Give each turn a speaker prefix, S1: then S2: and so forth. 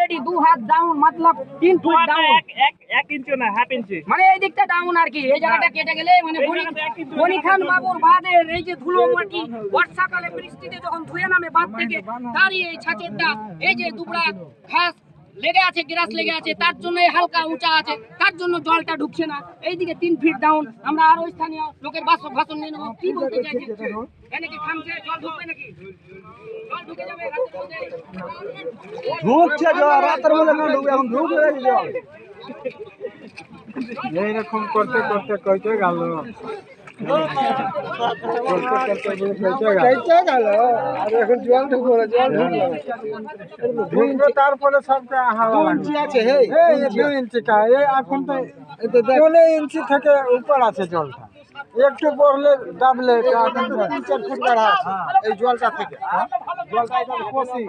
S1: Already 2 হাত down, मतलब 3 foot down,
S2: এক ইঞ্চি না, হাফ ইঞ্চি।
S1: মানে এই দিকটা ডাউন আর কি। এই জায়গাটা কেটে গেলে মানে গনি খান বাবুর বাঁধের এই যে ধুলো মাটি বর্ষাকালে বৃষ্টিতে যখন ধুয়ে নামে বাঁধ থেকে, তারই এই ছাচরটা, এই যে দুবড়া ঘাস লেগে আছে, গ্রাস লেগে আছে, তার জন্য হালকা উঁচা আছে, তার জন্য জলটা ঢুকছে না। এইদিকে 3 ফিট ডাউন। আমরা আরো স্থানীয় লোকের ভাষণ নিয়ে নেবো। কি বলতে চাইছে? এখানে কি থামছে? জল ঢুকবে নাকি? জল ঢুকে যাবে রাতের মধ্যে।
S3: ঢুকছে জল, রাতের মধ্যে না ঢুকবে, এখন ঢুকে গেছে জল। এইরকম করতে করতে কইতে গেল, এখন জল ঢুকবে, জল ঢুকবে, তারপরে সবটা হাওয়া আছে। 2 ইঞ্চি কা, এখন তো 2 ইঞ্চি থেকে উপর আছে জলটা, একটু পড়লে ডাবলে 3-4 ফুট বাড়া আছে এই জলটা থেকে। জলটা একদম কষি।